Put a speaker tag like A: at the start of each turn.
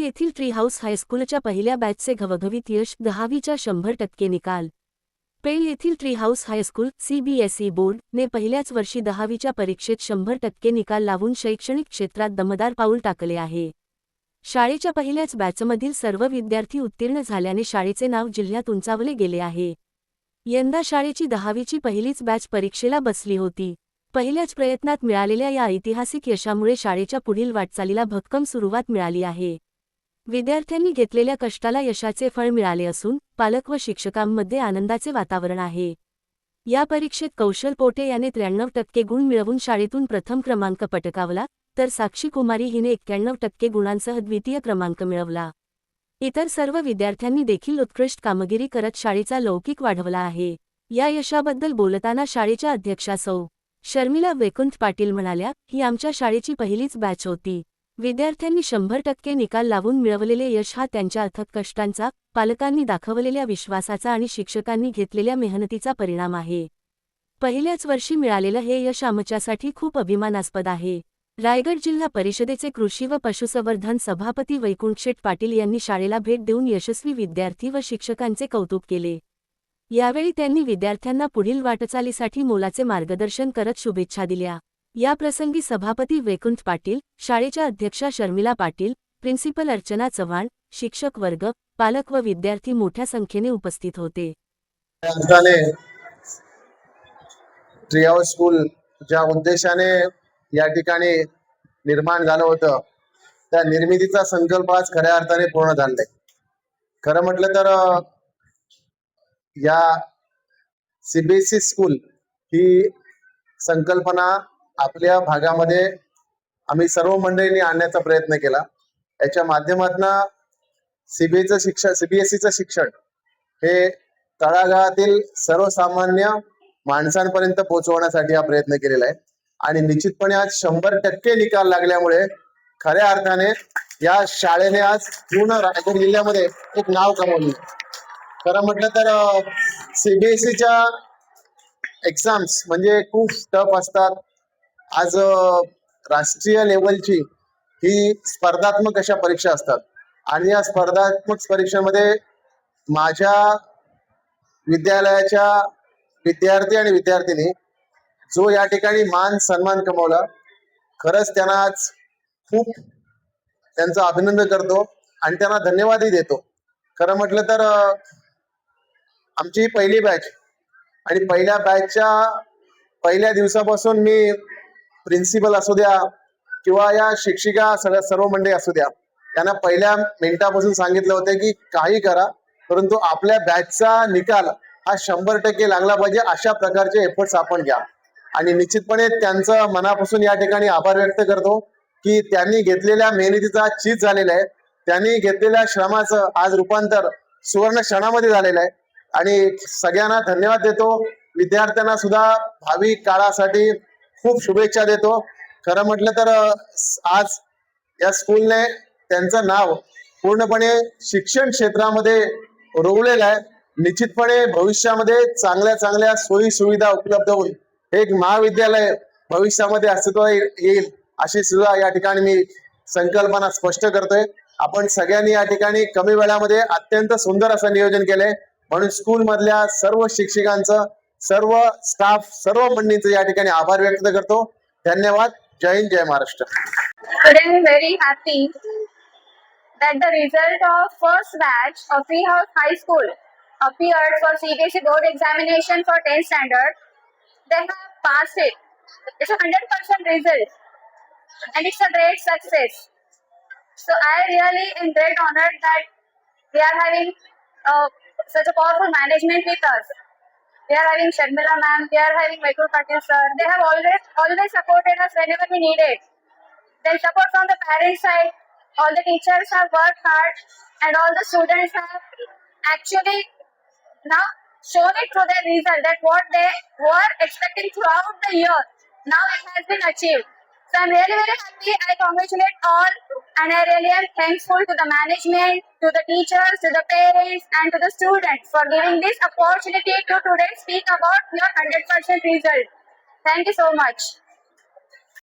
A: येथील tree house हायस्कूलच्या पहिल्या बॅचचे घवघवीत यश, 10वीच्या 100% निकाल. पेण येथील tree house high school CBSE board ने पहिल्याच वर्षी 10वीच्या परीक्षेत 100% निकाल लावून शैक्षणिक क्षेत्रात दमदार पाऊल टाकले आहे. शाळेच्या पहिल्याच बॅचमधील सर्व विद्यार्थी उत्तीर्ण झाल्याने शाळेचे नाव जिल्ह्यात उंचावले गेले आहे. यंदा शाळेची 10वीची पहिलीच बॅच परीक्षेला बसली होती. पहिल्याच प्रयत्नात मिळालेल्या या ऐतिहासिक यशामुळे शाळेच्या पुढील वाटचालीला भक्कम सुरुवात मिळाली आहे. विद्यार्थ्यांनी घेतलेल्या कष्टाला यशाचे फळ मिळाले असून पालक व शिक्षकांमध्ये आनंदाचे वातावरण आहे. या परीक्षेत कौशल पोटे याने 93% गुण मिळवून शाळेतून प्रथम क्रमांक पटकावला, तर साक्षी कुमारी हिने 91% गुणांसह द्वितीय क्रमांक मिळवला. इतर सर्व विद्यार्थ्यांनी देखील उत्कृष्ट कामगिरी करत शाळेचा लौकिक वाढवला आहे. या यशाबद्दल बोलताना शाळेच्या अध्यक्षा सौ. शर्मिला वैकुंठ पाटील म्हणाल्या, ही आमच्या शाळेची पहिलीच बॅच होती. विद्यार्थ्यांनी 100% निकाल लावून मिळवलेले यश हा त्यांच्या अथक कष्टांचा, पालकांनी दाखवलेल्या विश्वासाचा आणि शिक्षकांनी घेतलेल्या मेहनतीचा परिणाम आहे. पहिल्याच वर्षी मिळालेलं हे यश आमच्यासाठी खूप अभिमानास्पद आहे. रायगड जिल्हा परिषदेचे कृषी व पशुसंवर्धन सभापती वैकुंठशेठ पाटील यांनी शाळेला भेट देऊन यशस्वी विद्यार्थी व शिक्षकांचे कौतुक केले. यावेळी त्यांनी विद्यार्थ्यांना पुढील वाटचालीसाठी मोलाचे मार्गदर्शन करत शुभेच्छा दिल्या. या प्रसंगी सभापती वैकुंठ पाटील, शाळेच्या अध्यक्षा शर्मिला पाटील, प्रिन्सिपल अर्चना चव्हाण, शिक्षक वर्ग, पालक व विद्यार्थी मोठ्या संख्येने उपस्थित होते.
B: ट्री हाऊस स्कूल ज्या उद्देशाने या ठिकाणी निर्माण झालं होतं, त्या निर्मितीचा संकल्प आज खऱ्या अर्थाने पूर्ण झालाय. खरं म्हटलं तर या CBSE स्कूल ही संकल्पना आपल्या भागामध्ये आम्ही सर्व मंडळींनी आणण्याचा प्रयत्न केला. याच्या माध्यमातून CBSEचं शिक्षण हे तळागाळातील सर्वसामान्य माणसांपर्यंत पोहोचवण्यासाठी हा प्रयत्न केलेला आहे. आणि निश्चितपणे आज 100% निकाल लागल्यामुळे खऱ्या अर्थाने या शाळेने आज पूर्ण रायगड जिल्ह्यामध्ये एक नाव कमवले. खरं म्हटलं तर CBSEच्या एक्झाम्स म्हणजे खूप टफ असतात. आज राष्ट्रीय लेवलची ही स्पर्धात्मक अशा परीक्षा असतात आणि या स्पर्धात्मक परीक्षेमध्ये माझ्या विद्यालयाच्या विद्यार्थी आणि विद्यार्थिनी जो या ठिकाणी मान सन्मान कमवला, खरंच त्यांना आज खूप त्यांचं अभिनंदन करतो आणि त्यांना धन्यवादही देतो. खरं म्हटलं तर आमची पहिली बॅच आणि पहिल्या बॅचच्या पहिल्या दिवसापासून मी प्रिन्सिपल असू द्या किंवा या शिक्षिका सर्व मंडळी असू द्या, त्यांना पहिल्या मिनिटापासून सांगितलं होतं की काही करा, परंतु आपल्या बॅचचा निकाल हा 100% लागला पाहिजे, अशा प्रकारचे एफर्ट्स आपण घ्या. आणि निश्चितपणे त्यांचं मनापासून या ठिकाणी आभार व्यक्त करतो की त्यांनी घेतलेल्या मेहनतीचा चीज झालेला आहे. त्यांनी घेतलेल्या श्रमाचं आज रूपांतर सुवर्ण क्षणामध्ये झालेलं आहे आणि सगळ्यांना धन्यवाद देतो. विद्यार्थ्यांना सुद्धा भावी काळासाठी खूप शुभेच्छा देतो. खरं म्हटलं तर आज या स्कूलने त्यांचं नाव पूर्णपणे शिक्षण क्षेत्रामध्ये रोवलेलं आहे. निश्चितपणे भविष्यामध्ये चांगल्या चांगल्या सोयी सुविधा उपलब्ध होईल, एक महाविद्यालय भविष्यामध्ये अस्तित्वात येईल अशी सुद्धा या ठिकाणी मी संकल्पना स्पष्ट करतोय. आपण सगळ्यांनी या ठिकाणी कमी वेळामध्ये अत्यंत सुंदर असं नियोजन केलंय, म्हणून स्कूल मधल्या सर्व शिक्षकांचं, सर्व स्टाफ, सर्व मंडळींचं या ठिकाणी आभार व्यक्त करतो. धन्यवाद. जय हिंद, जय Maharashtra.
C: Today I am very happy that the result of first batch of Tree House High School appeared for CBSE board examination for 10th standard. They have passed it. It's a 100% result and it's a great success. So I really am great honored that we are having such a powerful management with us. We are having Sharmila ma'am, we are having Vaikunt Patil sir. They have always supported us whenever we needed. Then support from the parents side. All the teachers have worked hard and all the students have actually now shown it through their result that what they were expecting throughout the year, now it has been achieved. So I'm really very happy. I congratulate all and I really am thankful to the management, to the teachers, to the parents and to the students for giving this opportunity to today speak about your 100% result. Thank you so much.